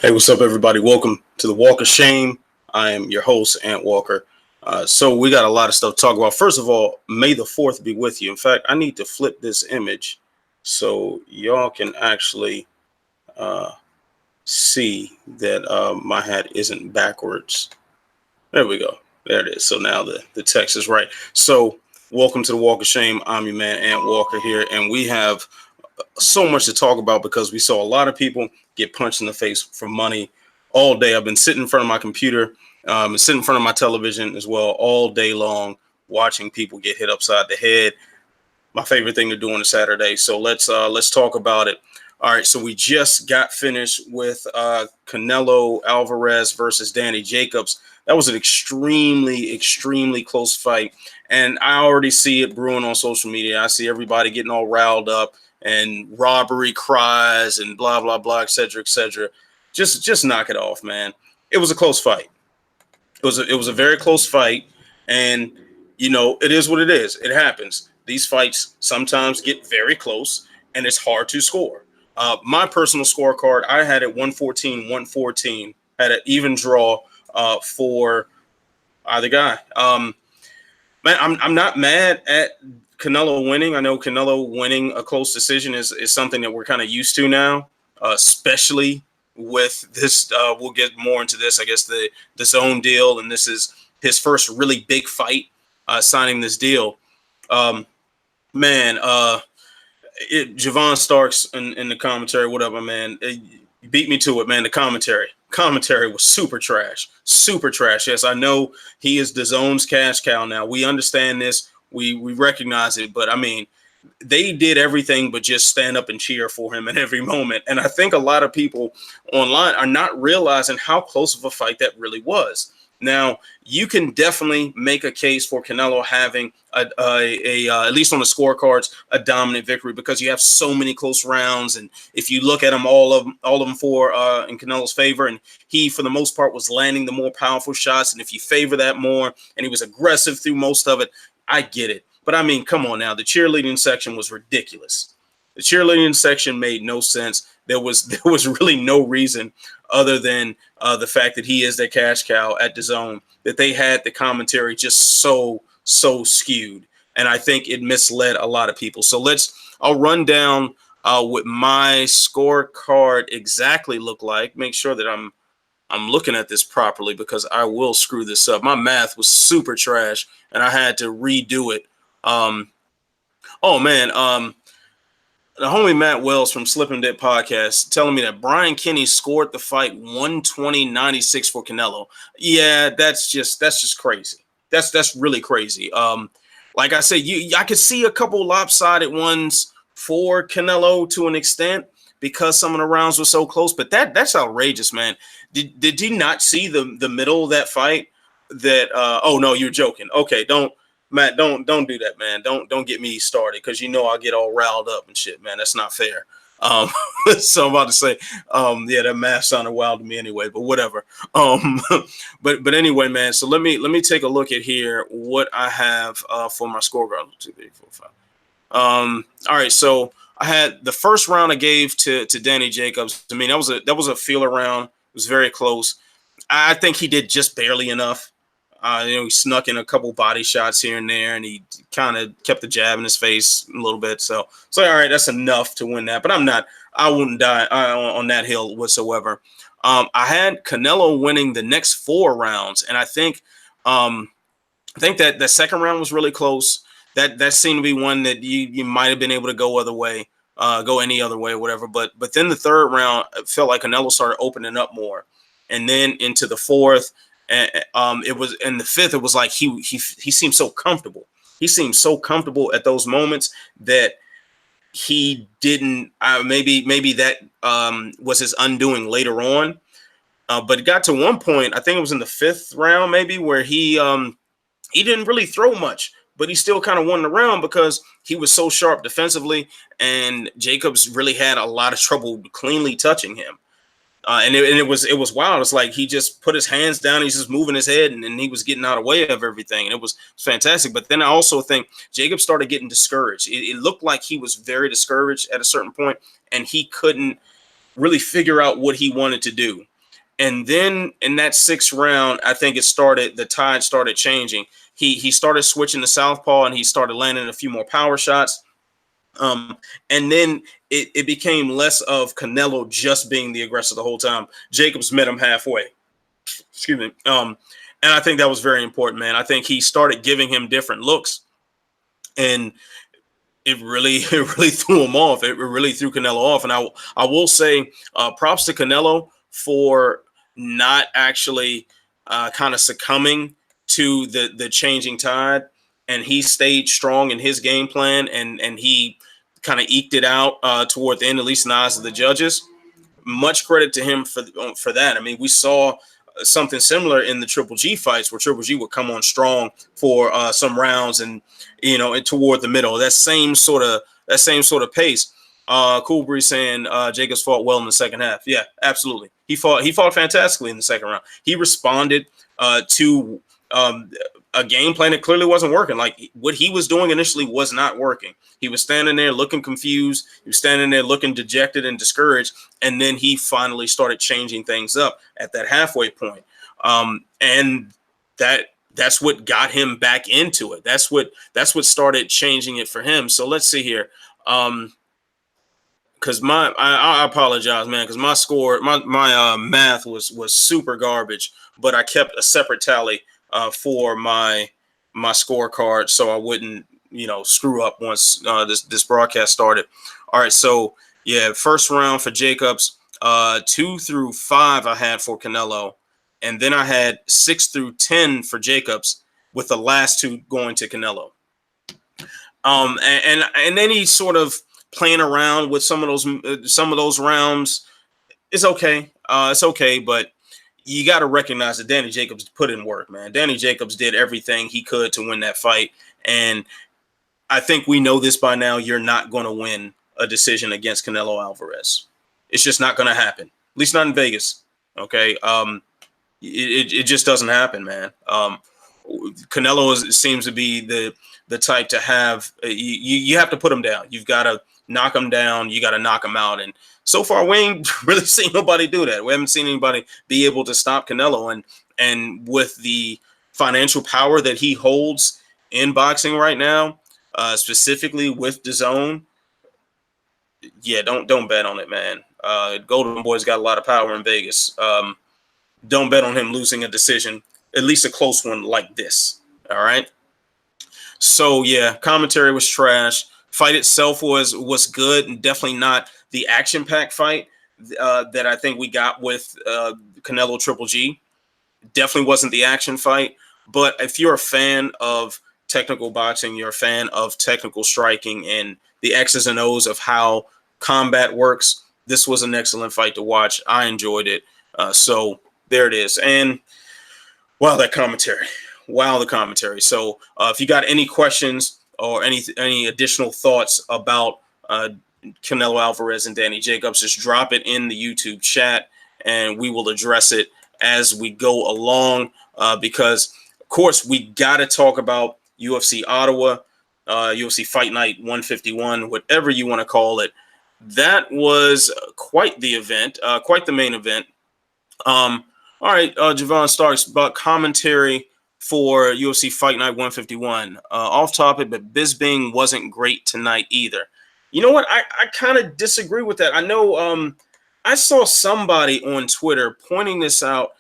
Hey, what's up, everybody? Welcome to the Walk of Shame. I am your host, Ant Walker. So we got a lot of stuff to talk about. First of all, May the 4th be with you. In fact, I need to flip this image so y'all can actually uh, see that my hat isn't backwards. There we go. There it is. So now the text is right. So welcome to the Walk of Shame. I'm your man, Ant Walker here, and we have so much to talk about because we saw a lot of people get punched in the face for money all day. I've been sitting in front of my computer, and sitting in front of my television as well all day long, watching people get hit upside the head. My favorite thing to do on a Saturday. So let's talk about it. All right, so we just got finished with Canelo Alvarez versus Danny Jacobs. That was an extremely close fight, and I already see it brewing on social media. I see everybody getting all riled up and robbery cries and blah blah blah, etc. etc. Just knock it off, man. It was a close fight. It was a very close fight, and it is what it is. It happens. These fights sometimes get very close, and it's hard to score. My personal scorecard, I had it 114-114, had an even draw for either guy. Man, I'm not mad at Canelo winning. I know Canelo winning a close decision is something that we're kind of used to now, especially with this. We'll get more into this, I guess, the zone deal, and this is his first really big fight, signing this deal. Um, man, Javon Starks in the commentary, whatever, man, you beat me to it, man. The commentary was super trash. Yes, I know he is the zone's cash cow now. We understand this. We recognize it, but I mean, they did everything but just stand up and cheer for him in every moment. And I think a lot of people online are not realizing how close of a fight that really was. Now, you can definitely make a case for Canelo having at least on the scorecards, a dominant victory because you have so many close rounds. And if you look at them, all of them for in Canelo's favor, and he for the most part was landing the more powerful shots. And if you favor that more, and he was aggressive through most of it, I get it. But I mean, come on now, the cheerleading section was ridiculous. The cheerleading section made no sense. There was really no reason other than the fact that he is their cash cow at the zone, that they had the commentary just so skewed. And I think it misled a lot of people. So I'll run down what my scorecard exactly look like. Make sure that I'm looking at this properly because I will screw this up. My math was super trash and I had to redo it. Oh man, the homie Matt Wells from Slip and Dip Podcast telling me that Brian Kinney scored the fight 120-96 for Canelo. Yeah, that's just crazy. That's really crazy. Like I said, I could see a couple lopsided ones for Canelo to an extent because some of the rounds were so close, but that's outrageous, man. Did you not see the middle of that fight? That oh no, you're joking. Okay, Matt, don't do that, man. Don't get me started because I'll get all riled up and shit, man. That's not fair. So I'm about to say, yeah, that math sounded wild to me anyway, but whatever. But anyway, man. So let me take a look at here what I have for my scorecard. 2, 3, 4, 5. All right, so I had the first round I gave to Danny Jacobs. I mean, that was a feeler round. It was very close. I think he did just barely enough. He snuck in a couple body shots here and there, and he kind of kept the jab in his face a little bit. So all right, that's enough to win that. But I wouldn't die on that hill whatsoever. I had Canelo winning the next 4 rounds, and I think that the second round was really close. That seemed to be one that you might have been able to go any other way, whatever. But then the third round, it felt like Canelo started opening up more, and then into the fourth. And it was in the fifth. It was like he seemed so comfortable. He seemed so comfortable at those moments that he didn't. Maybe that was his undoing later on. But it got to one point. I think it was in the 5th round, maybe, where he didn't really throw much, but he still kind of won the round because he was so sharp defensively, and Jacobs really had a lot of trouble cleanly touching him. And it was wild. It's like he just put his hands down. He's just moving his head, and he was getting out of the way of everything. And it was fantastic. But then I also think Jacob started getting discouraged. It looked like he was very discouraged at a certain point, and he couldn't really figure out what he wanted to do. And then in that 6th round, I think the tide started changing. He started switching to southpaw and he started landing a few more power shots. And then it became less of Canelo just being the aggressor the whole time. Jacobs met him halfway. Excuse me. And I think that was very important, man. I think he started giving him different looks, and it really threw him off. It really threw Canelo off. And I will say props to Canelo for not actually kind of succumbing to the changing tide, and he stayed strong in his game plan, and he kind of eked it out toward the end, at least in the eyes of the judges. Much credit to him for that. I mean, we saw something similar in the Triple G fights where Triple G would come on strong for some rounds, and and toward the middle, that same sort of pace. Cool Breeze saying Jacobs fought well in the second half. Yeah, absolutely. He fought fantastically in the second round. He responded to a game plan that clearly wasn't working. Like, what he was doing initially was not working. He was standing there looking confused. He was standing there looking dejected and discouraged. And then he finally started changing things up at that halfway point. And that's what got him back into it. That's what started changing it for him. So let's see here. Because I apologize, man, because my score, my math was super garbage, but I kept a separate tally for my scorecard so I wouldn't screw up once this broadcast started. All right, so yeah, first round for Jacobs, 2 through 5 I had for Canelo, and then I had 6 through 10 for Jacobs, with the last 2 going to Canelo. And any sort of playing around with some of those rounds is okay. It's okay, but you got to recognize that Danny Jacobs put in work, man. Danny Jacobs did everything he could to win that fight, and I think we know this by now. You're not going to win a decision against Canelo Alvarez. It's just not going to happen. At least not in Vegas. Okay. It just doesn't happen, man. Canelo seems to be the type to have you have to put him down. You've got to knock him down. You got to knock him out. And so far, we ain't really seen nobody do that. We haven't seen anybody be able to stop Canelo. And with the financial power that he holds in boxing right now, specifically with DAZN, yeah, don't bet on it, man. Golden Boy's got a lot of power in Vegas. Don't bet on him losing a decision, at least a close one like this. All right. So yeah, commentary was trash. Fight itself was good, and definitely not the action-packed fight that I think we got with Canelo Triple G. Definitely wasn't the action fight. But if you're a fan of technical boxing, you're a fan of technical striking and the X's and O's of how combat works, this was an excellent fight to watch. I enjoyed it. So there it is. And wow, the commentary. So if you got any questions or any additional thoughts about Canelo Alvarez and Danny Jacobs, just drop it in the YouTube chat and we will address it as we go along, because of course we got to talk about UFC Ottawa, UFC Fight Night 151, whatever you want to call it. That was quite the event, quite the main event. All right, Javon Starks, about commentary for UFC Fight Night 151. Off topic, but Bisping wasn't great tonight either. You know what? I kind of disagree with that. I know I saw somebody on Twitter pointing this out,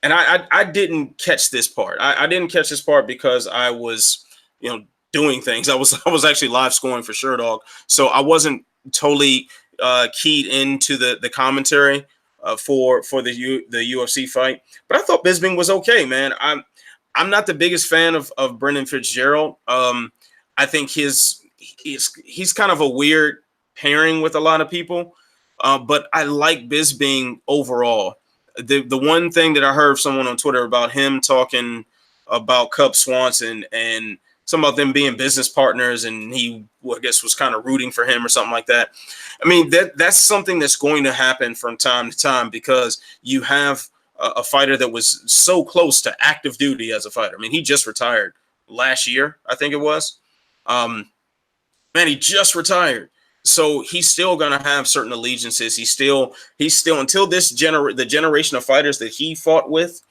and I didn't catch this part. I didn't catch this part because I was, doing things. I was actually live scoring for Sure Dog, so I wasn't totally keyed into the commentary for the UFC fight. But I thought Bisping was okay, man. I'm not the biggest fan of Brendan Fitzgerald. I think he's kind of a weird pairing with a lot of people, but I like Bisping overall. The one thing that I heard someone on Twitter about him talking about Cub Swanson and some of them being business partners, and he, I guess, was kind of rooting for him or something like that. I mean, that's something that's going to happen from time to time because you have a fighter that was so close to active duty as a fighter. I mean, he just retired last year, I think it was. Man, he just retired. So he's still going to have certain allegiances. He's still until the generation of fighters that he fought with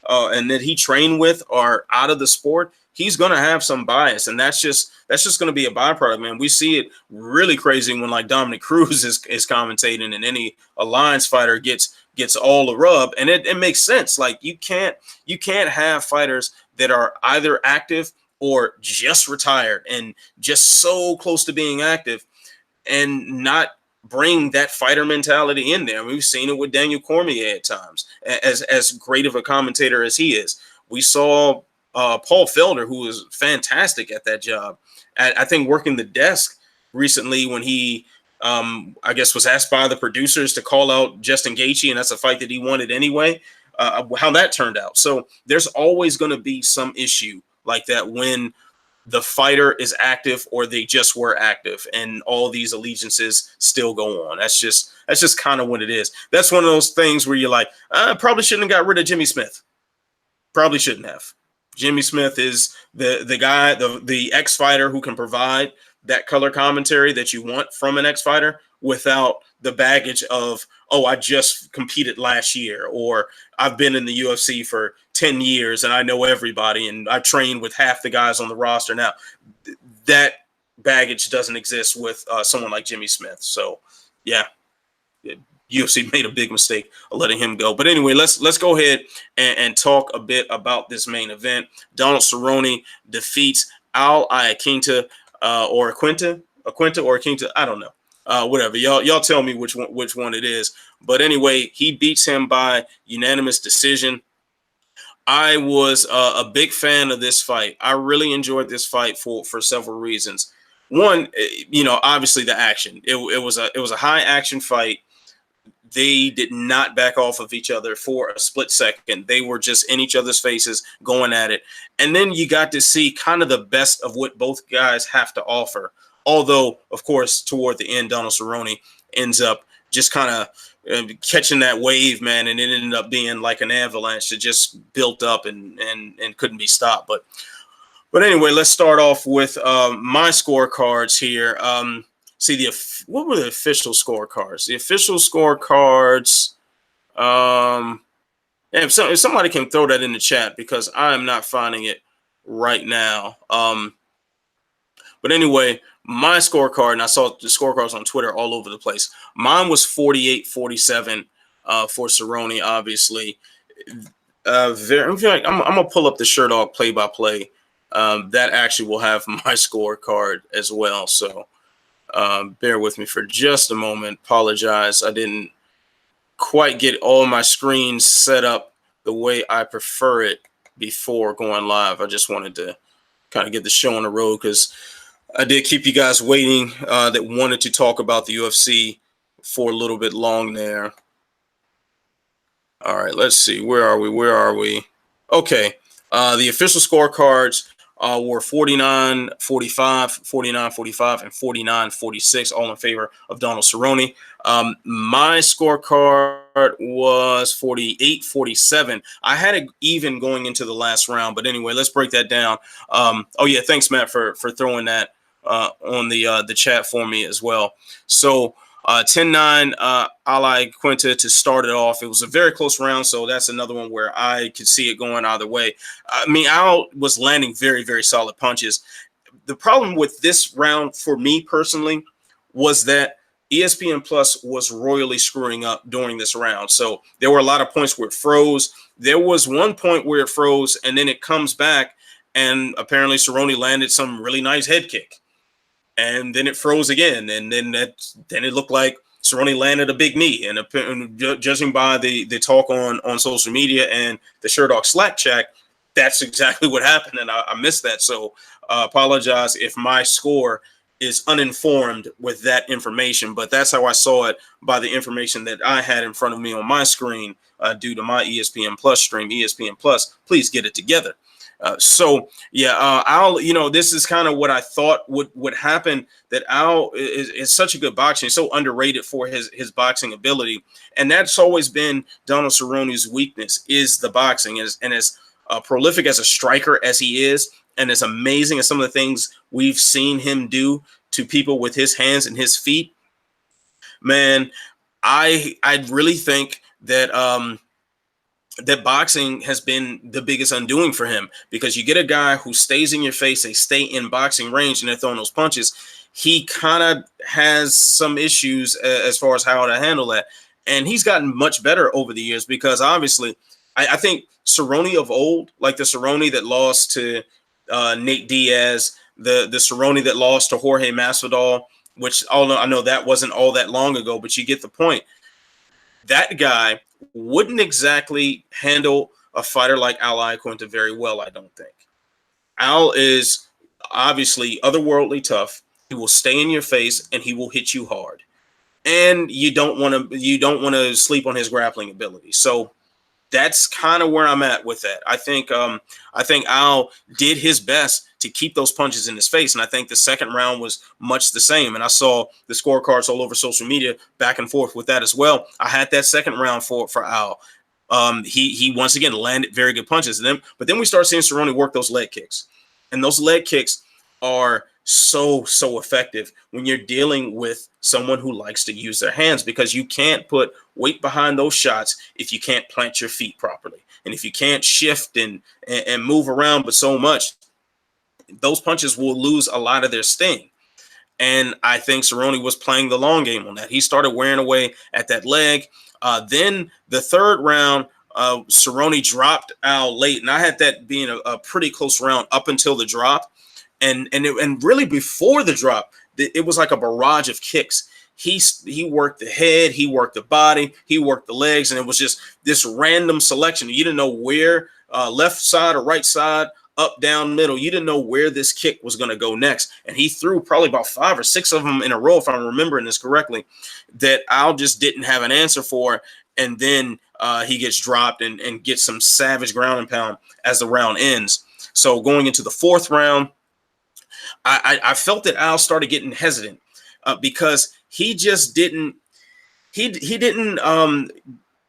and that he trained with are out of the sport. He's going to have some bias, and that's just going to be a byproduct, man. We see it really crazy when like Dominic Cruz is commentating, and any alliance fighter gets all the rub, and it makes sense. Like you can't have fighters that are either active or just retired and just so close to being active and not bring that fighter mentality in there. We've seen it with Daniel Cormier at times, as great of a commentator as he is. We saw Paul Felder, who was fantastic at that job. I think working the desk recently when he, I guess, was asked by the producers to call out Justin Gaethje, and that's a fight that he wanted anyway, how that turned out. So there's always going to be some issue like that when the fighter is active or they just were active and all these allegiances still go on. That's just kind of what it is. That's one of those things where you're like, I probably shouldn't have got rid of Jimmy Smith. Probably shouldn't have. Jimmy Smith is the guy, the ex-fighter who can provide that color commentary that you want from an ex-fighter without the baggage of, oh, I just competed last year, or I've been in the UFC for 10 years and I know everybody and I trained with half the guys on the roster. Now, that baggage doesn't exist with someone like Jimmy Smith. So, yeah, UFC made a big mistake of letting him go. But anyway, let's go ahead and talk a bit about this main event. Donald Cerrone defeats Iaquinta or Iaquinta or Iaquinta. I don't know. Whatever. Y'all tell me which one it is. But anyway, he beats him by unanimous decision. I was a big fan of this fight. I really enjoyed this fight for several reasons. One, obviously the action. It was a high action fight. They did not back off of each other for a split second. They were just in each other's faces going at it. And then you got to see kind of the best of what both guys have to offer. Although, of course, toward the end, Donald Cerrone ends up just kind of catching that wave, man, and it ended up being like an avalanche that just built up and couldn't be stopped. But anyway, let's start off with my scorecards here. What were the official scorecards? The official scorecards. If somebody can throw that in the chat because I am not finding it right now. But anyway, my scorecard, and I saw the scorecards on Twitter all over the place. Mine was 48-47 for Cerrone, obviously. I'm gonna pull up the Sherdog play-by-play. That actually will have my scorecard as well. So bear with me for just a moment. Apologize, I didn't quite get all my screens set up the way I prefer it before going live. I just wanted to kind of get the show on the road because I did keep you guys waiting that wanted to talk about the UFC for a little bit long there. All right, let's see. Where are we? Okay. The official scorecards were 49-45, 49-45, and 49-46, all in favor of Donald Cerrone. My scorecard was 48-47. I had it even going into the last round, but anyway, let's break that down. Oh yeah, thanks Matt for throwing that on the chat for me as well. So 10-9 Iaquinta to start it off. It was a very close round, so that's another one where I could see it going either way. I mean, Al was landing very, very solid punches. The problem with this round for me personally was that ESPN Plus was royally screwing up during this round. So there were a lot of points where it froze. There was one point where it froze, and then it comes back, and apparently Cerrone landed some really nice head kick. And then it froze again, and then it looked like Cerrone landed a big knee. And judging by the talk on social media and the Sherdog Slack chat, that's exactly what happened, and I missed that. So apologize if my score is uninformed with that information, but that's how I saw it by the information that I had in front of me on my screen due to my ESPN Plus stream. ESPN Plus, please get it together. Al, this is kind of what I thought would happen, that Al is such a good boxer, so underrated for his boxing ability. And that's always been Donald Cerrone's weakness, is the boxing. And as prolific as a striker as he is, and as amazing as some of the things we've seen him do to people with his hands and his feet, man, I really think that that boxing has been the biggest undoing for him, because you get a guy who stays in your face, they stay in boxing range, and they're throwing those punches. He kind of has some issues as far as how to handle that. And he's gotten much better over the years, because obviously I think Cerrone of old, like the Cerrone that lost to Nate Diaz, the Cerrone that lost to Jorge Masvidal, which I know that wasn't all that long ago, but you get the point. That guy wouldn't exactly handle a fighter like Al Iaquinta very well, I don't think. Al is obviously otherworldly tough. He will stay in your face and he will hit you hard. And you don't want to sleep on his grappling ability. So that's kind of where I'm at with that. I think Al did his best to keep those punches in his face, and I think the second round was much the same. And I saw the scorecards all over social media back and forth with that as well. I had that second round for Al. He once again landed very good punches, but then we start seeing Cerrone work those leg kicks, and those leg kicks are so effective when you're dealing with someone who likes to use their hands, because you can't put weight behind those shots if you can't plant your feet properly, and if you can't shift and move around but so much, those punches will lose a lot of their sting. And I think Cerrone was playing the long game on that. He started wearing away at that leg. Then the third round, Cerrone dropped Al late, and I had that being a pretty close round up until the drop. And really before the drop, it was like a barrage of kicks. He worked the head, he worked the body, he worked the legs, and it was just this random selection. You didn't know where, left side or right side, up, down, middle. You didn't know where this kick was going to go next. And he threw probably about 5 or 6 of them in a row, if I'm remembering this correctly, that Al just didn't have an answer for. And then he gets dropped and gets some savage ground and pound as the round ends. So going into the fourth round, I felt that Al started getting hesitant because he just didn't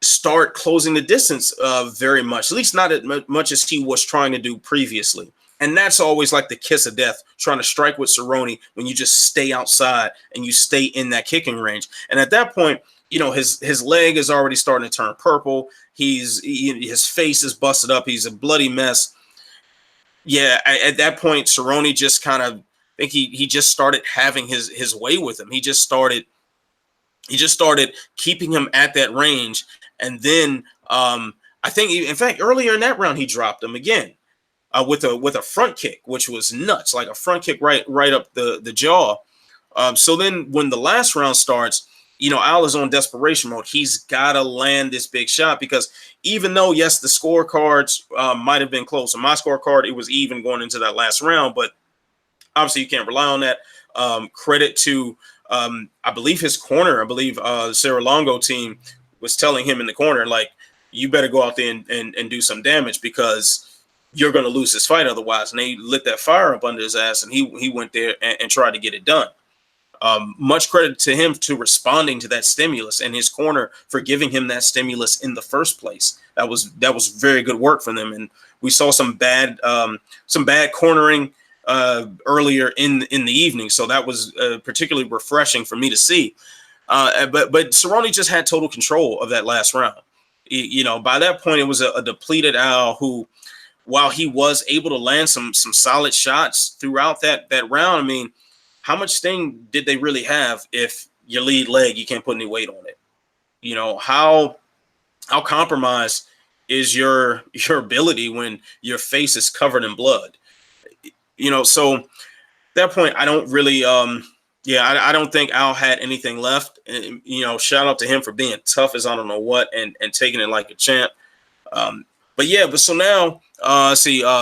start closing the distance very much, at least not as much as he was trying to do previously. And that's always like the kiss of death, trying to strike with Cerrone when you just stay outside and you stay in that kicking range. And at that point, his leg is already starting to turn purple. His face is busted up. He's a bloody mess. Yeah, at that point, Cerrone just kind of, I think he just started having his way with him. He just started keeping him at that range. And then I think, in fact, earlier in that round, he dropped him again with a front kick, which was nuts, like a front kick right up the jaw. So then when the last round starts, Al is on desperation mode. He's got to land this big shot, because even though, yes, the scorecards might have been close. On my scorecard, it was even going into that last round, but obviously you can't rely on that. Credit to, I believe his corner, Sarah Longo team was telling him in the corner, like, you better go out there and do some damage, because you're going to lose this fight otherwise. And they lit that fire up under his ass, and he went there and tried to get it done. Much credit to him to responding to that stimulus, and his corner for giving him that stimulus in the first place. That was very good work from them. And we saw some bad cornering earlier in the evening. So that was particularly refreshing for me to see. But Cerrone just had total control of that last round. By that point, it was a depleted Al who, while he was able to land some solid shots throughout that round, I mean, how much sting did they really have if your lead leg, you can't put any weight on it? How compromised is your ability when your face is covered in blood? So at that point, I don't really, I don't think Al had anything left. And, shout out to him for being tough as I don't know what, and taking it like a champ. But so now,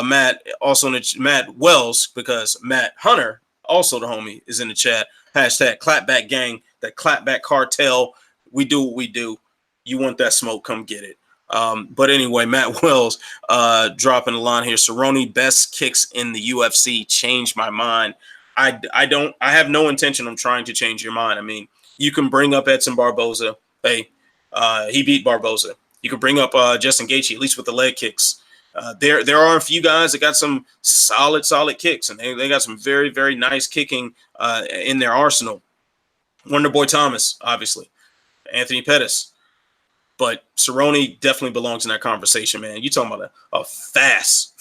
Matt also in Matt Wells, because Matt Hunter, also the homie, is in the chat. Hashtag clapback gang, that clapback cartel. We do what we do. You want that smoke, come get it. But anyway, Matt Wells dropping the line here. Cerrone best kicks in the UFC changed my mind. I have no intention of trying to change your mind. I mean, you can bring up Edson Barboza. Hey, he beat Barboza. You could bring up Justin Gaethje, at least with the leg kicks. There are a few guys that got some solid kicks, and they got some very, very nice kicking in their arsenal. Wonder Boy Thomas, obviously, Anthony Pettis, but Cerrone definitely belongs in that conversation, man. You talking about a fast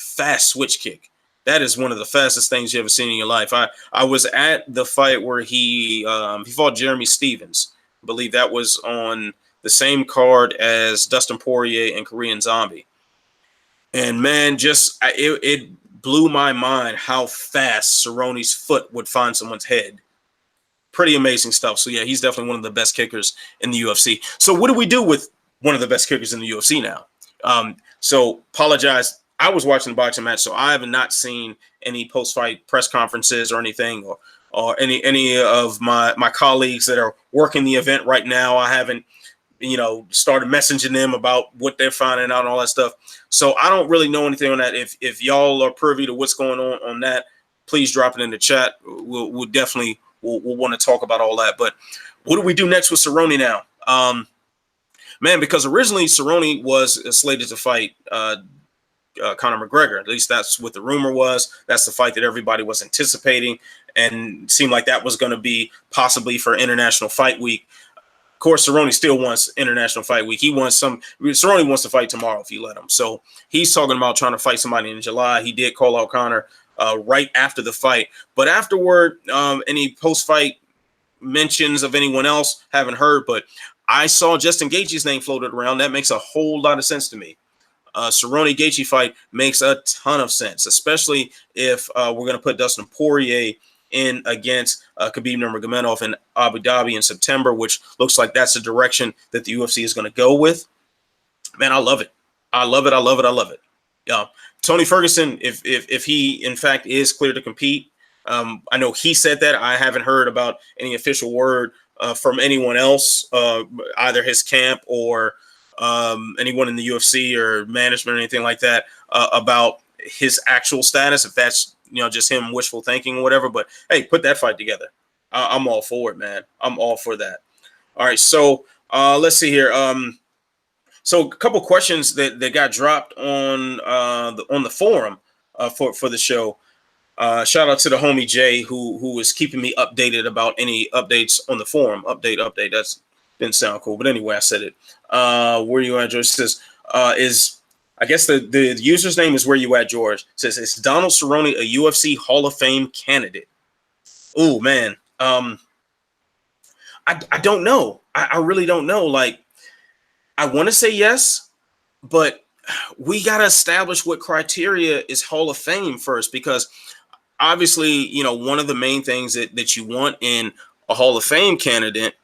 switch kick. That is one of the fastest things you ever seen in your life. I was at the fight where he fought Jeremy Stevens. I believe that was on the same card as Dustin Poirier and Korean Zombie. And man, it blew my mind how fast Cerrone's foot would find someone's head. Pretty amazing stuff. So yeah, he's definitely one of the best kickers in the UFC. So what do we do with one of the best kickers in the UFC now? So apologize. I was watching the boxing match, so I have not seen any post-fight press conferences or anything, or any of my colleagues that are working the event right now. I haven't, started messaging them about what they're finding out and all that stuff. So I don't really know anything on that. If y'all are privy to what's going on that, please drop it in the chat. We'll definitely want to talk about all that. But what do we do next with Cerrone now? Man, because originally Cerrone was slated to fight Conor McGregor. At least that's what the rumor was. That's the fight that everybody was anticipating, and seemed like that was going to be possibly for International Fight Week. Of course, Cerrone still wants International Fight Week. Cerrone wants to fight tomorrow if you let him. So he's talking about trying to fight somebody in July. He did call out Conor right after the fight. But afterward, any post-fight mentions of anyone else, haven't heard. But I saw Justin Gaethje's name floated around. That makes a whole lot of sense to me. Cerrone-Gaethje fight makes a ton of sense, especially if we're going to put Dustin Poirier in against Khabib Nurmagomedov in Abu Dhabi in September, which looks like that's the direction that the UFC is going to go with. Man, I love it. I love it. Yeah, Tony Ferguson, if he in fact is clear to compete, I know he said that. I haven't heard about any official word from anyone else, either his camp or anyone in the UFC or management or anything like that, about his actual status. If that's just him wishful thinking or whatever. But hey, put that fight together. I'm all for it, man. I'm all for that. All right, so let's see here. So a couple questions that got dropped on the forum for the show. Shout out to the homie Jay who was keeping me updated about any updates on the forum. Update. That's didn't sound cool, but anyway, I said it. Where you at, George? Says is I guess the user's name is Where You At, George. It says, is Donald Cerrone a UFC Hall of Fame candidate? Oh man, I don't know. I really don't know. Like, I want to say yes, but we got to establish what criteria is Hall of Fame first, because obviously, one of the main things that you want in a Hall of Fame candidate,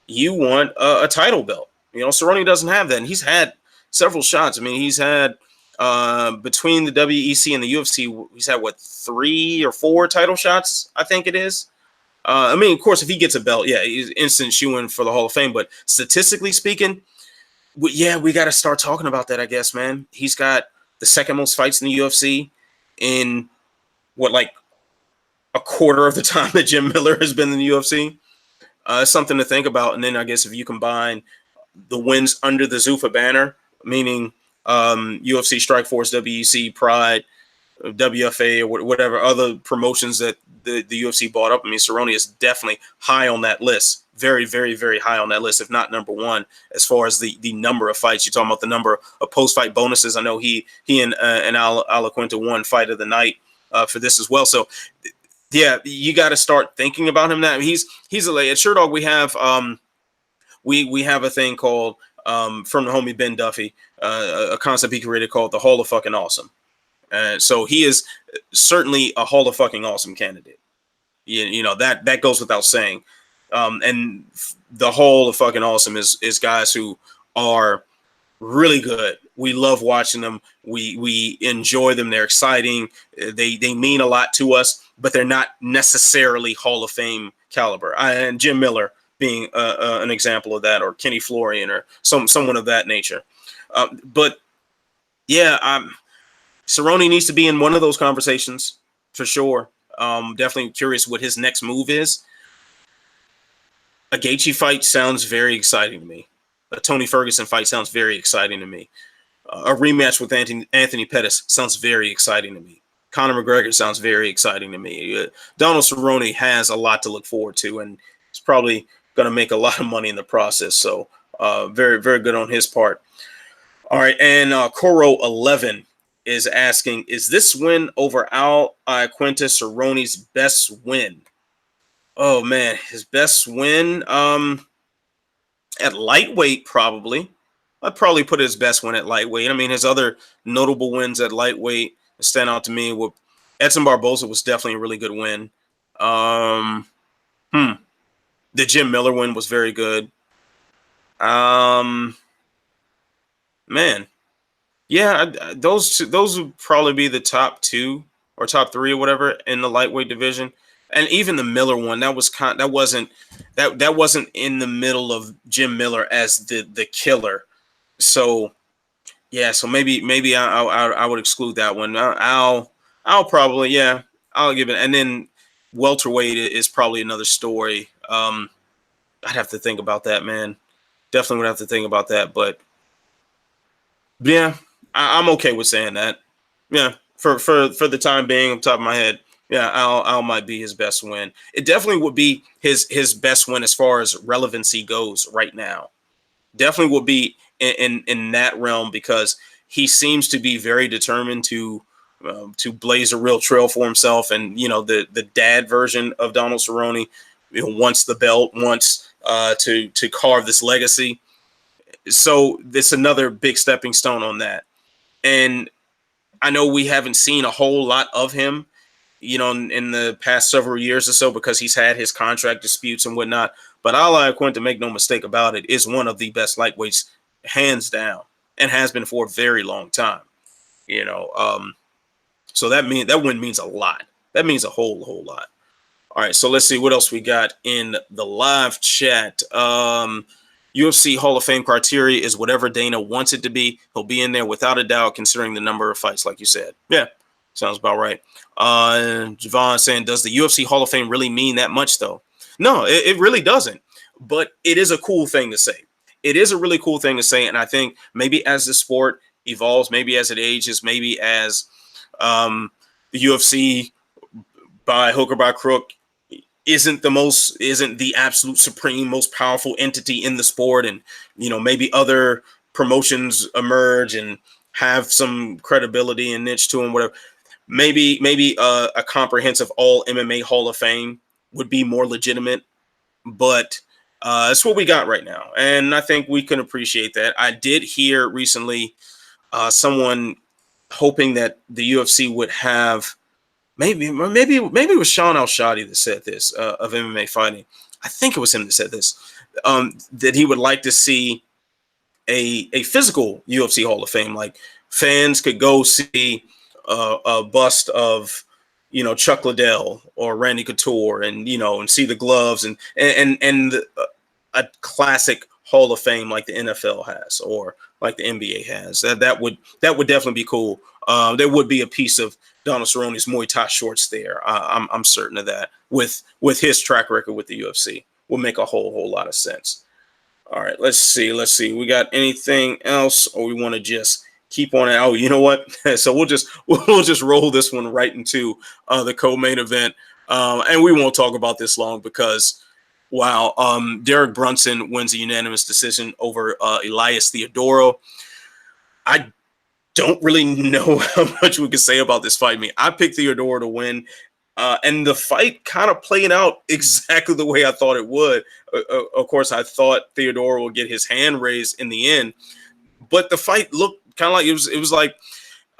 you want a title belt. Cerrone doesn't have that, and he's had several shots. I mean, he's had between the WEC and the UFC, he's had 3 or 4 title shots, I think it is. I mean, of course, if he gets a belt, yeah, he's instant shoo-in for the Hall of Fame. But statistically speaking, we got to start talking about that, I guess, man. He's got the second most fights in the UFC in a quarter of the time that Jim Miller has been in the UFC. It's something to think about. And then I guess if you combine the wins under the Zuffa banner, meaning UFC, Strikeforce, WEC, Pride, WFA, or whatever other promotions that the UFC bought up. I mean, Cerrone is definitely high on that list. Very, very, very high on that list, if not number one, as far as the number of fights. You're talking about the number of post-fight bonuses. I know he and Iaquinta won Fight of the Night for this as well. So, yeah, you got to start thinking about him now. He's at Sure Dog. We have we have a thing called from the homie Ben Duffy, a concept he created called the Hall of Fucking Awesome. So he is certainly a Hall of Fucking Awesome candidate. That goes without saying. And the Hall of Fucking Awesome is guys who are really good. We love watching them. We enjoy them. They're exciting. They mean a lot to us, but they're not necessarily Hall of Fame caliber. And Jim Miller being an example of that, or Kenny Florian, or someone of that nature. But yeah, Cerrone needs to be in one of those conversations for sure. Definitely curious what his next move is. A Gaethje fight sounds very exciting to me. A Tony Ferguson fight sounds very exciting to me. A rematch with Anthony Pettis sounds very exciting to me. Conor McGregor sounds very exciting to me. Donald Cerrone has a lot to look forward to, and he's probably going to make a lot of money in the process. So very, very good on his part. All right, and Coro11 is asking, is this win over Iaquinta Cerrone's best win? Oh, man, his best win? At lightweight, probably. I'd probably put his best win at lightweight. I mean, his other notable wins at lightweight stand out to me. With Edson Barboza was definitely a really good win. Um, the Jim Miller win was very good. Man, yeah, those would probably be the top two or top three or whatever in the lightweight division. And even the Miller one, that wasn't in the middle of Jim Miller as the killer. So yeah, so maybe I would exclude that one. I'll probably, yeah, I'll give it. And then welterweight is probably another story. I'd have to think about that, man. Definitely would have to think about that, but yeah, I'm okay with saying that. Yeah, for the time being, on top of my head, yeah, Al might be his best win. It definitely would be his best win as far as relevancy goes right now. Definitely will be in that realm because he seems to be very determined to blaze a real trail for himself. And the dad version of Donald Cerrone, wants the belt, wants to carve this legacy. So it's another big stepping stone on that. And I know we haven't seen a whole lot of him, in the past several years or so because he's had his contract disputes and whatnot. But Iaquinta, make no mistake about it, is one of the best lightweights, hands down, and has been for a very long time. So that win means a lot. That means a whole lot. All right, so let's see what else we got in the live chat. UFC Hall of Fame criteria is whatever Dana wants it to be. He'll be in there without a doubt, considering the number of fights, like you said. Yeah, sounds about right. Javon saying, does the UFC Hall of Fame really mean that much, though? No, it really doesn't. But it is a cool thing to say. It is a really cool thing to say, and I think maybe as the sport evolves, maybe as it ages, maybe as the UFC, by hook or by crook, isn't the absolute supreme, most powerful entity in the sport, and maybe other promotions emerge and have some credibility and niche to them, whatever. Maybe a comprehensive all MMA Hall of Fame would be more legitimate, but it's what we got right now, and I think we can appreciate that. I did hear recently someone hoping that the UFC would have maybe it was Sean Al-Shadi that said this of MMA fighting. I think it was him that said this, that he would like to see a physical UFC Hall of Fame, like fans could go see a bust of Chuck Liddell or Randy Couture, and and see the gloves and a classic Hall of Fame like the NFL has or like the NBA has. That would definitely be cool. There would be a piece of Donald Cerrone's Muay Thai shorts there. I'm certain of that. With his track record with the UFC, will make a whole lot of sense. All right, let's see. We got anything else, or we want to just keep on it? Oh, you know what? So we'll just roll this one right into the co-main event, and we won't talk about this long because wow, Derek Brunson wins a unanimous decision over Elias Theodorou. I don't really know how much we can say about this fight. I mean, I picked Theodorou to win, and the fight kind of played out exactly the way I thought it would. Of course, I thought Theodorou would get his hand raised in the end, but the fight looked kind of like it was like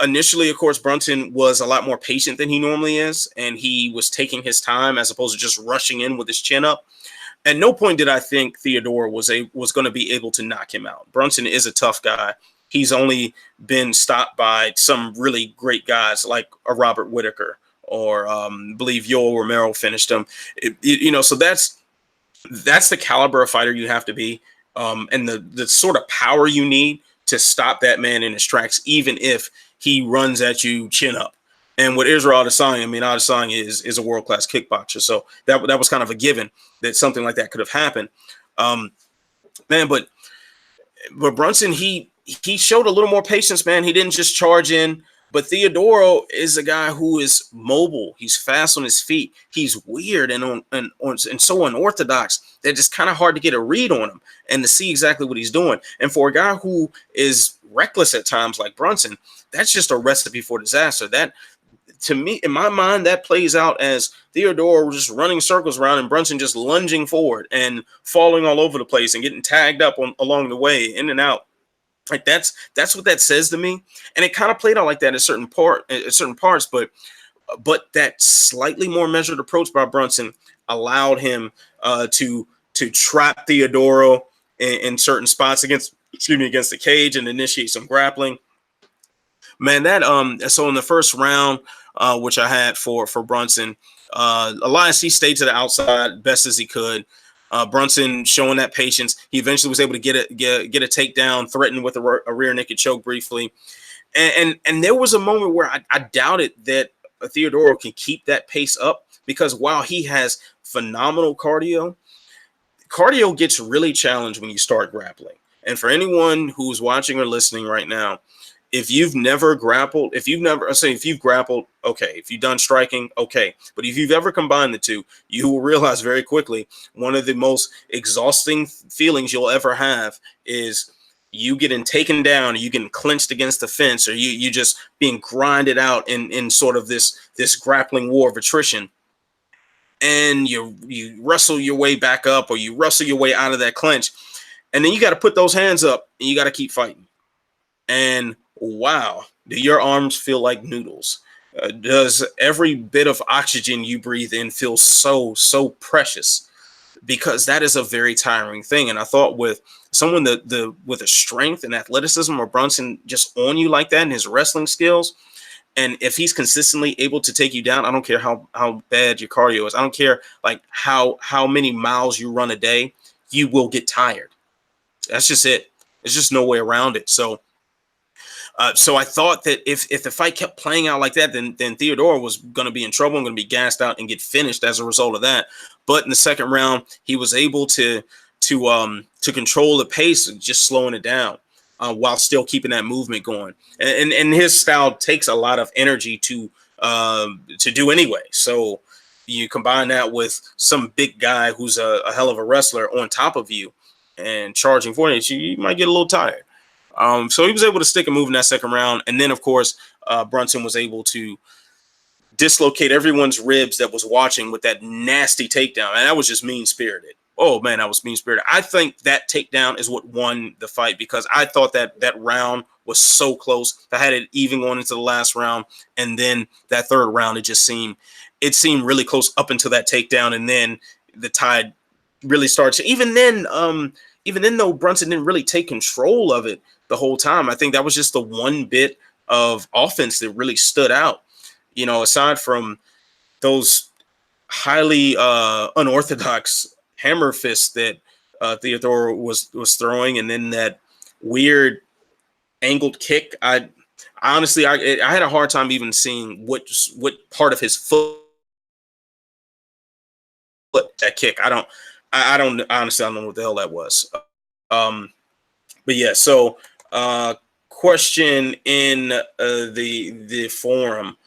initially, of course, Brunson was a lot more patient than he normally is, and he was taking his time as opposed to just rushing in with his chin up. At no point did I think Theodorou was going to be able to knock him out. Brunson is a tough guy. He's only been stopped by some really great guys like a Robert Whittaker or I believe Yoel Romero finished him. So that's the caliber of fighter you have to be, and the sort of power you need to stop that man in his tracks, even if he runs at you chin up. And with Israel Adesanya, Adesanya is a world-class kickboxer, so that was kind of a given that something like that could have happened. But Brunson, he he showed a little more patience, man. He didn't just charge in. But Theodoro is a guy who is mobile. He's fast on his feet. He's weird and so unorthodox that it's just kind of hard to get a read on him and to see exactly what he's doing. And for a guy who is reckless at times like Brunson, that's just a recipe for disaster. That, to me, in my mind, that plays out as Theodoro just running circles around and Brunson just lunging forward and falling all over the place and getting tagged up along the way, in and out. Like that's what that says to me, and it kind of played out like that at certain parts, but that slightly more measured approach by Brunson allowed him to trap Theodoro in certain spots against the cage and initiate some grappling. Man, that so in the first round, which I had for Brunson, Elias, he stayed to the outside best as he could. Brunson showing that patience. He eventually was able to get a takedown, threatened with a rear naked choke briefly. And there was a moment where I doubted that Theodoro can keep that pace up, because while he has phenomenal cardio gets really challenged when you start grappling. And for anyone who's watching or listening right now, if you've grappled, okay. If you've done striking, okay. But if you've ever combined the two, you will realize very quickly one of the most exhausting feelings you'll ever have is you getting taken down, or you getting clinched against the fence, or you just being grinded out in sort of this grappling war of attrition. And you wrestle your way back up, or you wrestle your way out of that clinch. And then you got to put those hands up and you got to keep fighting. And wow, do your arms feel like noodles? Does every bit of oxygen you breathe in feel so precious? Because that is a very tiring thing. And I thought with someone with a strength and athleticism, or Brunson just on you like that, and his wrestling skills, and if he's consistently able to take you down, I don't care how bad your cardio is. I don't care like how many miles you run a day, you will get tired. That's just it. There's just no way around it. So I thought that if the fight kept playing out like that, then Theodoro was going to be in trouble and going to be gassed out and get finished as a result of that. But in the second round, he was able to control the pace, just slowing it down while still keeping that movement going. And his style takes a lot of energy to do anyway. So you combine that with some big guy who's a hell of a wrestler on top of you and charging for it, you might get a little tired. So he was able to stick and move in that second round. And then, of course, Brunson was able to dislocate everyone's ribs that was watching with that nasty takedown. And that was just mean-spirited. Oh, man, that was mean-spirited. I think that takedown is what won the fight, because I thought that round was so close. I had it even going into the last round. And then that third round, it seemed really close up until that takedown. And then the tide really starts. Even then, though Brunson didn't really take control of it the whole time, I think that was just the one bit of offense that really stood out. You know, aside from those highly unorthodox hammer fists that Theodoro was throwing, and then that weird angled kick. I honestly had a hard time even seeing what part of his foot that kick. I don't honestly, I don't know what the hell that was. But yeah, so question in the forum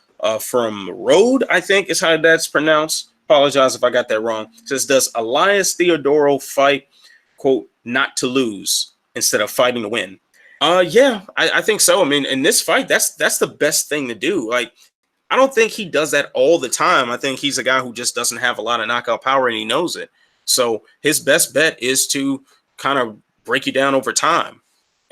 from Road, I think is how that's pronounced. Apologize if I got that wrong. It says, does Elias Theodoro fight, quote, not to lose instead of fighting to win? Yeah, I think so. I mean, in this fight, that's the best thing to do. Like, I don't think he does that all the time. I think he's a guy who just doesn't have a lot of knockout power, and he knows it. So his best bet is to kind of break you down over time.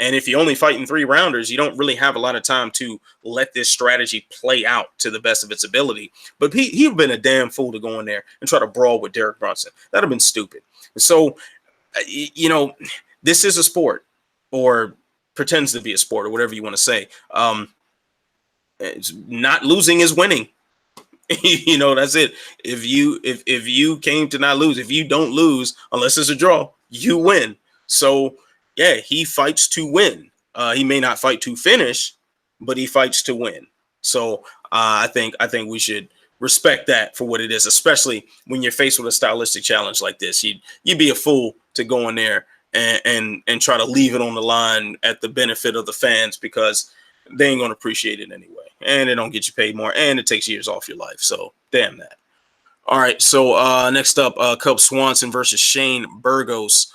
And if you only fight in 3 rounders, you don't really have a lot of time to let this strategy play out to the best of its ability. But he'd been a damn fool to go in there and try to brawl with Derek Brunson. That'd have been stupid. So, you know, this is a sport, or pretends to be a sport, or whatever you want to say. Not losing is winning. You know, that's it. If you came to not lose, if you don't lose, unless it's a draw, you win. So yeah, he fights to win. He may not fight to finish, but he fights to win. So I think we should respect that for what it is, especially when you're faced with a stylistic challenge like this. You'd be a fool to go in there and try to leave it on the line at the benefit of the fans, because they ain't gonna appreciate it anyway, and it don't get you paid more, and it takes years off your life. So damn that. All right, so next up, Cub Swanson versus Shane Burgos.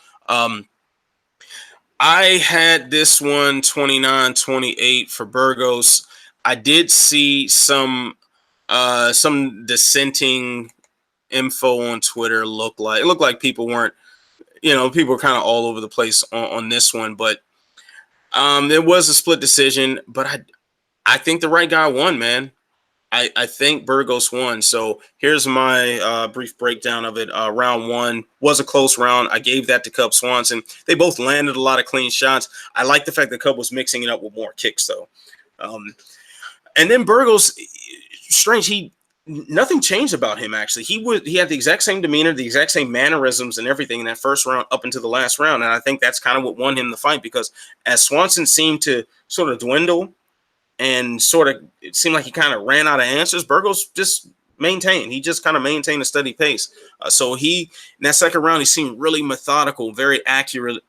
I had this one 29-28 for Burgos. I did see some dissenting info on Twitter. It looked like people weren't, people were kind of all over the place on this one, but there was a split decision, but I think the right guy won, man. I think Burgos won. So here's my brief breakdown of it. Round one was a close round. I gave that to Cub Swanson. They both landed a lot of clean shots. I like the fact that Cub was mixing it up with more kicks, though. And then Burgos, strange, nothing changed about him, actually. He had the exact same demeanor, the exact same mannerisms and everything in that first round up into the last round. And I think that's kind of what won him the fight, because as Swanson seemed to sort of dwindle, and it seemed like he kind of ran out of answers, Burgos just maintained. He just kind of maintained a steady pace. So in that second round, he seemed really methodical, very accurate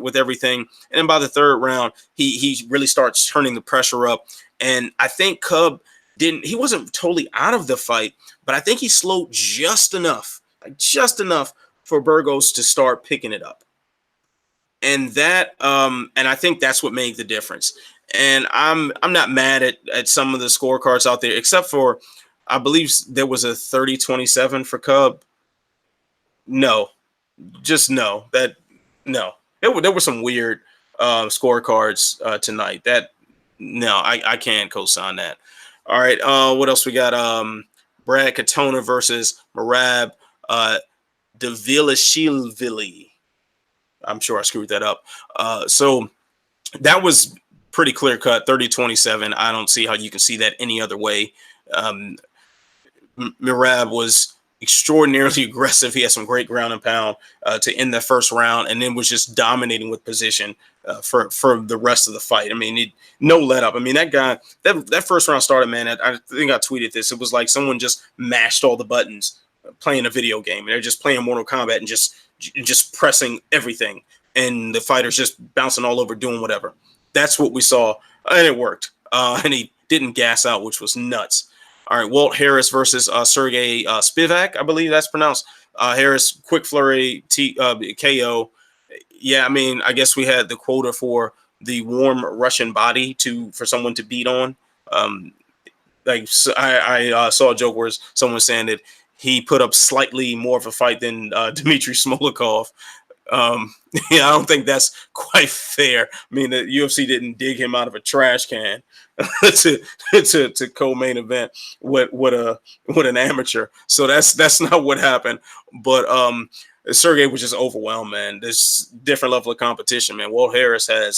with everything. And then by the third round, he really starts turning the pressure up. And I think Cub he wasn't totally out of the fight, but I think he slowed just enough for Burgos to start picking it up. And and I think that's what made the difference. And I'm not mad at some of the scorecards out there, except for, I believe there was a 30-27 for Cub. No, just no. There were some weird scorecards tonight. I can't co-sign that. All right, what else we got? Brad Katona versus Merab Dvalishvili. I'm sure I screwed that up. So that was pretty clear cut, 30-27. I don't see how you can see that any other way. Merab was extraordinarily aggressive. He had some great ground and pound to end the first round, and then was just dominating with position for the rest of the fight. I mean, no let up. I mean, that guy, that first round started, man. I think I tweeted this. It was like someone just mashed all the buttons playing a video game. They're just playing Mortal Kombat and just pressing everything, and the fighters just bouncing all over, doing whatever. That's what we saw, and it worked. And he didn't gas out, which was nuts. All right, Walt Harris versus Sergey Spivak, I believe that's pronounced. Harris, quick flurry, KO. Yeah, I mean, I guess we had the quota for the warm Russian body for someone to beat on. I saw a joke where someone saying that he put up slightly more of a fight than Dmitry Smolikov. Yeah, I don't think that's quite fair. I mean, the UFC didn't dig him out of a trash can to co-main event with an amateur. So that's not what happened. But Sergey was just overwhelmed, man. There's different level of competition, man. Walt Harris, I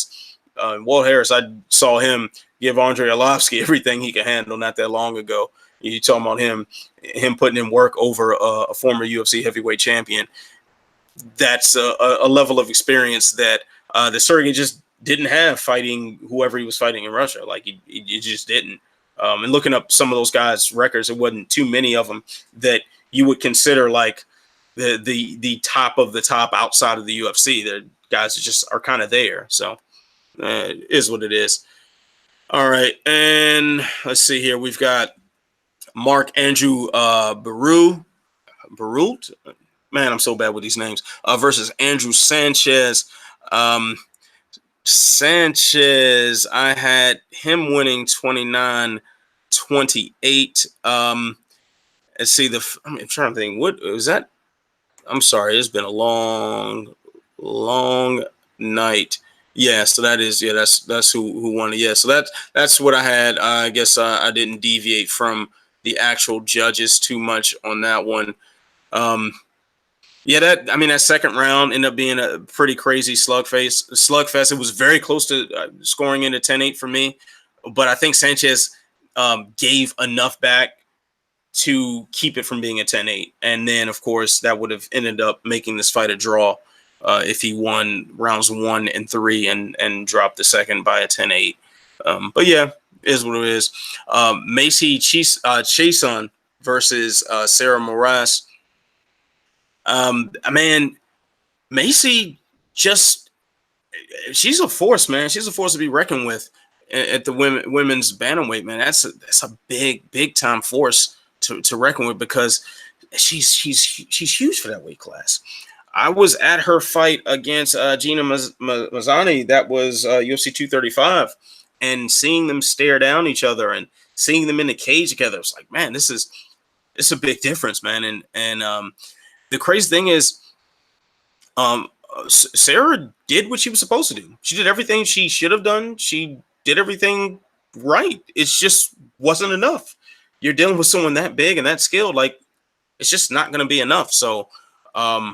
saw him give Andrei Arlovsky everything he could handle not that long ago. You talking about him putting in work over a former UFC heavyweight champion. That's a level of experience that the Sergey just didn't have fighting whoever he was fighting in Russia. Like he just didn't. And looking up some of those guys' records, it wasn't too many of them that you would consider like the top of the top outside of the UFC. The guys just are kind of there. So it is what it is. All right, and let's see here. We've got Mark Andrew Barut. Man, I'm so bad with these names. Versus Andrew Sanchez. Sanchez, I had him winning 29-28. Let's see, I'm trying to think. What was that? I'm sorry, it's been a long night. Yeah, so that's who won it. Yeah, so that's what I had. I guess I didn't deviate from the actual judges too much on that one. Yeah, that second round ended up being a pretty crazy slugfest. It was very close to scoring into 10-8 for me, but I think Sanchez gave enough back to keep it from being a 10-8. And then, of course, that would have ended up making this fight a draw if he won rounds 1 and 3 and dropped the second by a 10-8. But yeah, is what it is. Macy Chiasson versus Sarah Moras. Man, Macy just she's a force, man. She's a force to be reckoned with at the women's bantamweight, man. That's a big time force to reckon with, because she's huge for that weight class. I was at her fight against Gina Mazzani. That was UFC 235, and seeing them stare down each other and seeing them in the cage together, it's like, man, it's a big difference, man. And the crazy thing is, Sarah did what she was supposed to do. She did everything she should have done. She did everything right. It just wasn't enough. You're dealing with someone that big and that skilled, like, it's just not going to be enough. So, I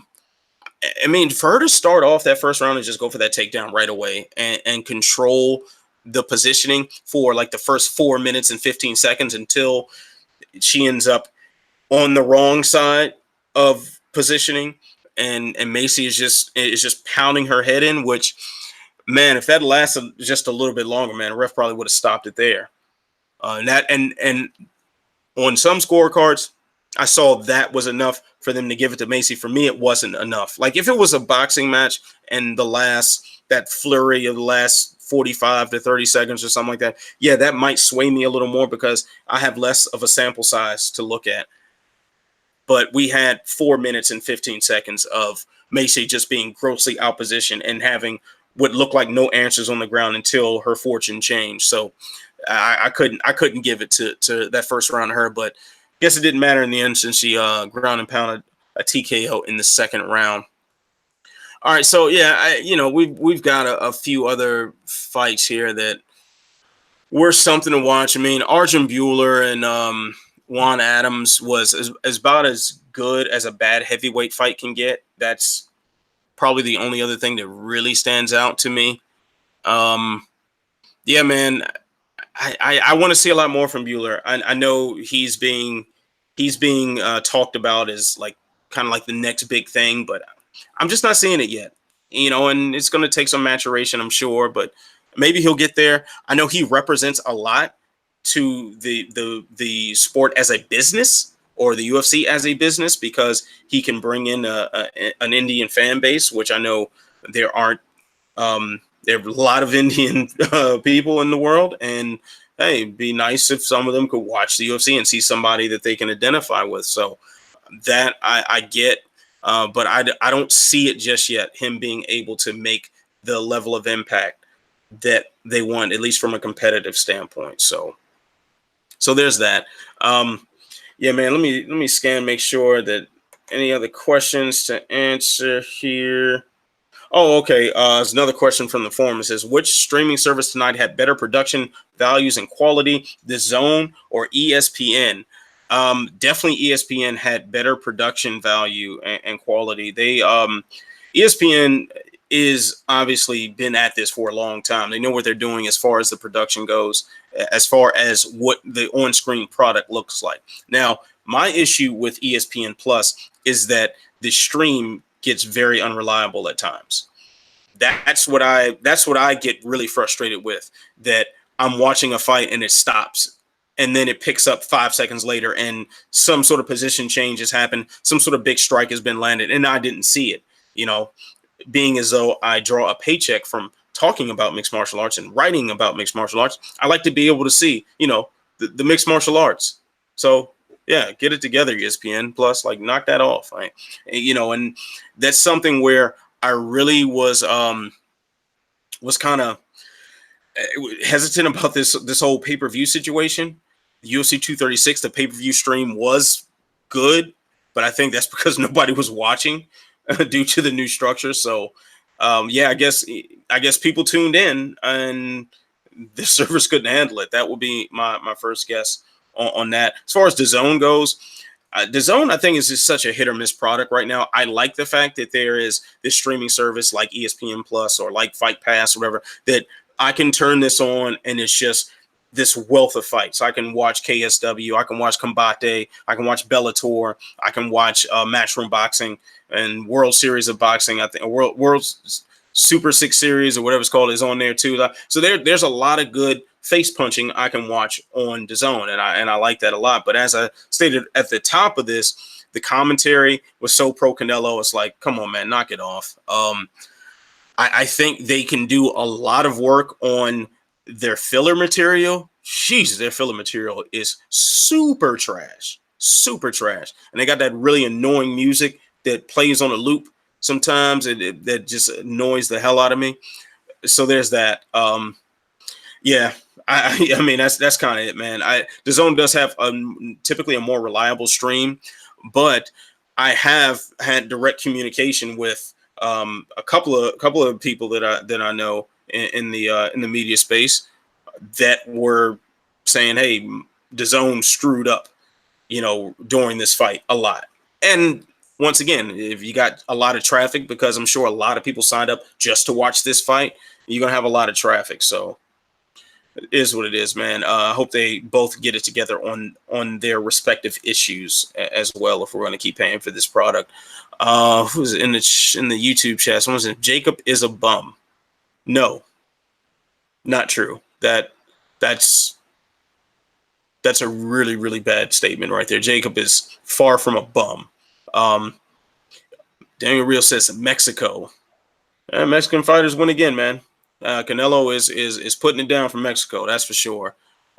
mean, for her to start off that first round and just go for that takedown right away and control the positioning for like the first 4 minutes and 15 seconds until she ends up on the wrong side of positioning, and Macy is just pounding her head in, which, man, if that lasted just a little bit longer, man, the ref probably would have stopped it there. And on some scorecards, I saw that was enough for them to give it to Macy. For me, it wasn't enough. Like, if it was a boxing match and that flurry of the last 45 to 30 seconds or something like that, yeah, that might sway me a little more because I have less of a sample size to look at. But we had 4 minutes and 15 seconds of Macy just being grossly outpositioned and having what looked like no answers on the ground until her fortune changed. So I couldn't give it to that first round to her, but I guess it didn't matter in the end since she ground and pounded a TKO in the second round. All right, so yeah, we've got a few other fights here that were something to watch. I mean, Arjun Bueller and Juan Adams was about as good as a bad heavyweight fight can get. That's probably the only other thing that really stands out to me. Yeah, man, I want to see a lot more from Bueller. I know he's being talked about as like kind of like the next big thing, but I'm just not seeing it yet. And it's going to take some maturation, I'm sure, but maybe he'll get there. I know he represents a lot to the sport as a business, or the UFC as a business, because he can bring in an Indian fan base, which I know there aren't. There are a lot of Indian people in the world, and hey, it'd be nice if some of them could watch the UFC and see somebody that they can identify with. So that I get, but I don't see it just yet, him being able to make the level of impact that they want, at least from a competitive standpoint. So there's that. Yeah, man, let me scan, make sure that any other questions to answer here. Oh, okay. There's another question from the forum. It says, which streaming service tonight had better production values and quality, DAZN or ESPN? Definitely ESPN had better production value and quality. ESPN is obviously been at this for a long time. They know what they're doing as far as the production goes, as far as what the on-screen product looks like. Now, my issue with ESPN Plus is that the stream gets very unreliable at times. That's what I get really frustrated with, that I'm watching a fight and it stops and then it picks up 5 seconds later and some sort of position change has happened. Some sort of big strike has been landed and I didn't see it, being as though I draw a paycheck from talking about mixed martial arts and writing about mixed martial arts. I like to be able to see, the mixed martial arts. So yeah, get it together, ESPN Plus, like knock that off. Right? And that's something where I really was kind of hesitant about this whole pay-per-view situation. The UFC 236, the pay-per-view stream was good, but I think that's because nobody was watching due to the new structure. So yeah, I guess people tuned in and the servers couldn't handle it. That would be my first guess on that. As far as DAZN goes, DAZN, I think, is just such a hit or miss product right now. I like the fact that there is this streaming service like ESPN Plus or like Fight Pass or whatever, that I can turn this on and it's just this wealth of fights. I can watch KSW, I can watch Combate, I can watch Bellator, I can watch Matchroom Boxing and World Series of Boxing. I think World Super 6 Series or whatever it's called is on there too. So there's a lot of good face punching I can watch on DAZN, and I like that a lot. But as I stated at the top of this, the commentary was so pro Canelo. It's like, come on, man, knock it off. I think they can do a lot of work on their filler material. Jeez, their filler material is super trash, and they got that really annoying music that plays on a loop sometimes, that just annoys the hell out of me. So there's that. Yeah, I mean that's kind of it, man. The Zone does have typically a more reliable stream, but I have had direct communication with a couple of people that I know in the media space that were saying, "Hey, the Zone screwed up, during this fight a lot." And once again, if you got a lot of traffic, because I'm sure a lot of people signed up just to watch this fight, you're gonna have a lot of traffic. So it is what it is, man. I hope they both get it together on their respective issues as well. If we're going to keep paying for this product, who's in the YouTube chat? Someone said Jacob is a bum. No, not true. That's a really bad statement right there. Jacob is far from a bum. Daniel Real says Mexico. Mexican fighters win again, man. Canelo is putting it down for Mexico, that's for sure.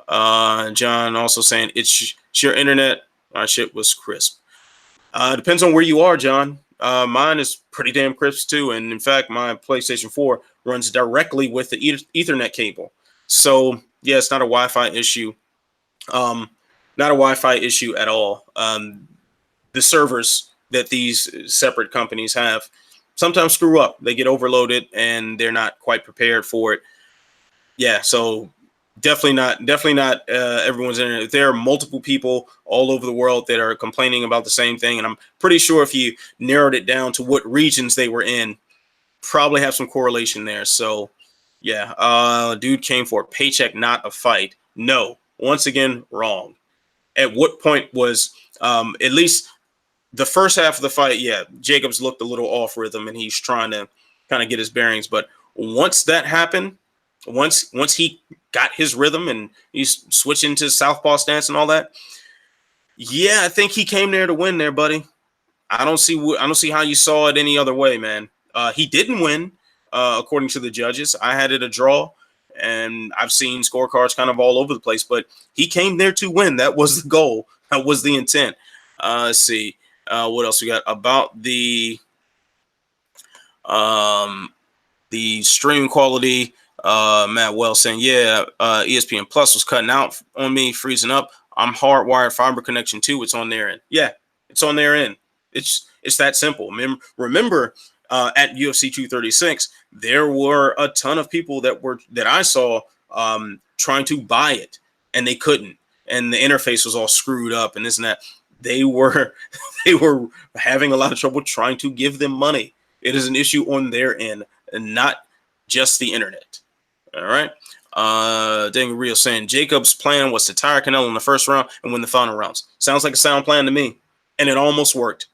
John also saying it's your internet. Our shit was crisp. Depends on where you are, John. Mine is pretty damn crisp too, and in fact, my PlayStation 4 runs directly with the Ethernet cable. So yeah, it's not a Wi-Fi issue. Not a Wi-Fi issue at all. The servers that these separate companies have sometimes screw up. They get overloaded and they're not quite prepared for it. Yeah, so definitely not everyone's in it. There are multiple people all over the world that are complaining about the same thing, and I'm pretty sure if you narrowed it down to what regions they were in, probably have some correlation there. So yeah, dude came for a paycheck, not a fight. No, once again, wrong. At what point was at least the first half of the fight, yeah, Jacobs looked a little off rhythm and he's trying to kind of get his bearings. But once that happened, once he got his rhythm and he's switching to southpaw stance and all that, yeah, I think he came there to win there, buddy. I don't see how you saw it any other way, man. He didn't win, according to the judges. I had it a draw, and I've seen scorecards kind of all over the place, but he came there to win. That was the goal. That was the intent. Let's see. What else we got about the stream quality? Matt Wells saying, yeah, ESPN Plus was cutting out on me, freezing up. I'm hardwired fiber connection too. It's on their end. Yeah, it's on their end. It's that simple. Remember, at UFC 236, there were a ton of people that I saw trying to buy it, and they couldn't, and the interface was all screwed up and this and that. They were having a lot of trouble trying to give them money. It is an issue on their end and not just the internet. All right. Daniel Real saying Jacob's plan was to tire Canelo in the first round and win the final rounds. Sounds like a sound plan to me. And it almost worked.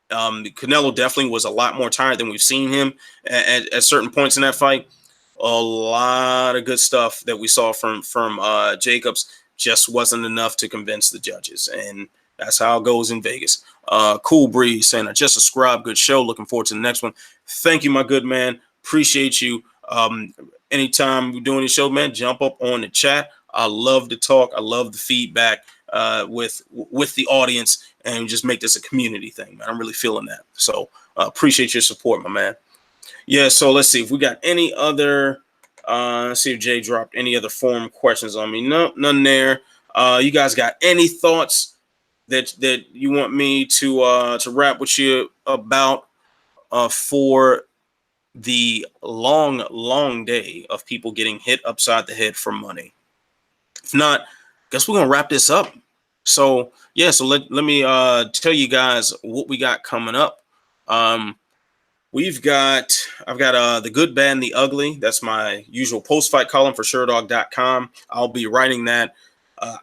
Canelo definitely was a lot more tired than we've seen him at certain points in that fight. A lot of good stuff that we saw from Jacobs just wasn't enough to convince the judges, and that's how it goes in Vegas. Cool Breeze saying, I just subscribed. Good show. Looking forward to the next one. Thank you, my good man. Appreciate you. Anytime we're doing the show, man, jump up on the chat. I love to talk. I love the feedback with the audience, and just make this a community thing, man. I'm really feeling that. So appreciate your support, my man. Yeah, so let's see if we got any other let's see if Jay dropped any other forum questions on me. No, none there. You guys got any thoughts that you want me to wrap with you about for the long day of people getting hit upside the head for money? If not, guess we're gonna wrap this up. So yeah, so let me tell you guys what we got coming up. I've got the Good, Bad, and the Ugly. That's my usual post-fight column for Sherdog.com. I'll be writing that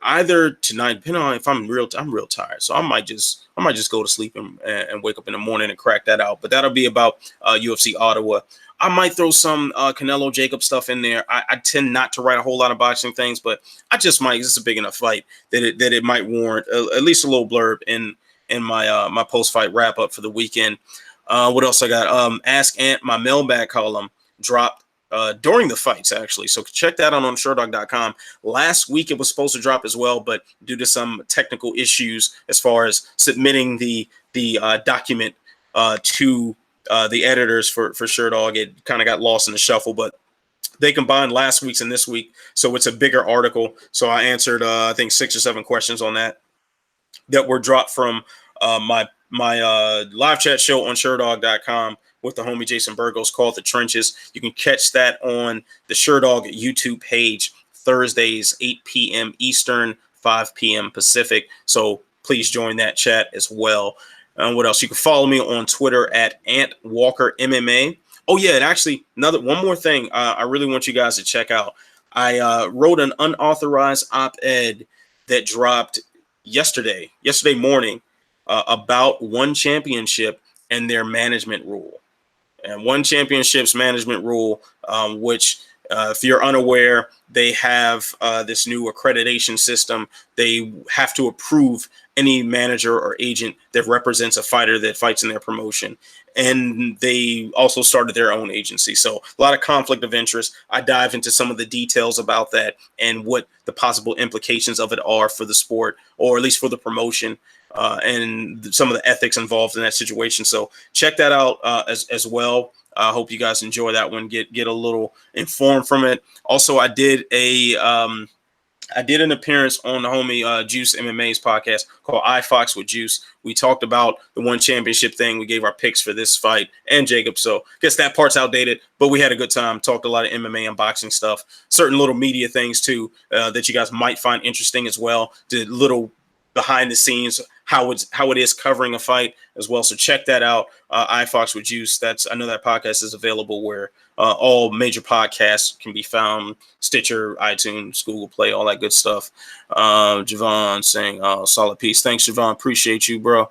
either tonight, depending on if I'm real tired. So I might just go to sleep and wake up in the morning and crack that out. But that'll be about UFC Ottawa. I might throw some Canelo Jacob stuff in there. I tend not to write a whole lot of boxing things, but I just might. This is a big enough fight that it might warrant at least a little blurb in my my post-fight wrap up for the weekend. What else I got? Ask Ant, my mailbag column dropped during the fights, actually. So check that out on SureDog.com. Last week it was supposed to drop as well, but due to some technical issues as far as submitting the document to the editors for SureDog, it kind of got lost in the shuffle. But they combined last week's and this week, so it's a bigger article. So I answered, I think, 6 or 7 questions on that were dropped from my live chat show on SureDog.com with the homie Jason Burgos called The Trenches. You can catch that on the SureDog YouTube page Thursdays, 8 p.m. Eastern, 5 p.m. Pacific. So please join that chat as well. What else? You can follow me on Twitter at AntWalkerMMA. Oh, yeah, and actually, one more thing I really want you guys to check out. I wrote an unauthorized op-ed that dropped yesterday morning about One Championship and their management rule. And One Championship's management rule, which, if you're unaware, they have this new accreditation system. They have to approve any manager or agent that represents a fighter that fights in their promotion. And they also started their own agency. So a lot of conflict of interest. I dive into some of the details about that and what the possible implications of it are for the sport, or at least for the promotion, and some of the ethics involved in that situation. So check that out as well. I hope you guys enjoy that one. Get a little informed from it. Also, I did an appearance on the homie Juice MMA's podcast called iFox with Juice. We talked about the One Championship thing. We gave our picks for this fight and Jacob. So I guess that part's outdated, but we had a good time. Talked a lot of MMA and boxing stuff, certain little media things too that you guys might find interesting as well. Did little behind the scenes, how it is covering a fight as well. So check that out. iFox with Juice. I know that podcast is available where all major podcasts can be found: Stitcher, iTunes, Google Play, all that good stuff. Javon saying, solid piece. Thanks, Javon. Appreciate you, bro.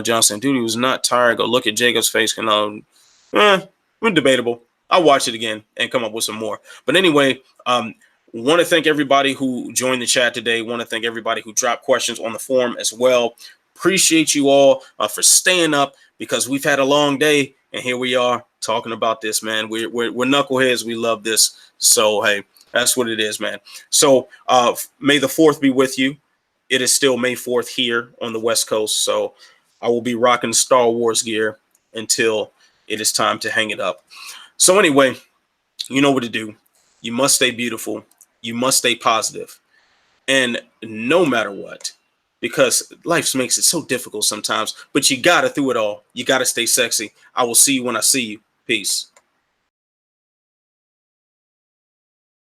John saying, dude, he was not tired. Go look at Jacob's face. Debatable. I'll watch it again and come up with some more. But anyway, want to thank everybody who joined the chat today. Want to thank everybody who dropped questions on the forum as well. Appreciate you all for staying up, because we've had a long day, and here we are talking about this, man. We're knuckleheads. We love this. So, hey, that's what it is, man. So May the 4th be with you. It is still May 4th here on the West Coast. So I will be rocking Star Wars gear until it is time to hang it up. So anyway, you know what to do. You must stay beautiful. You must stay positive. And no matter what, because life makes it so difficult sometimes, but you got to, through it all, you got to stay sexy. I will see you when I see you. Peace.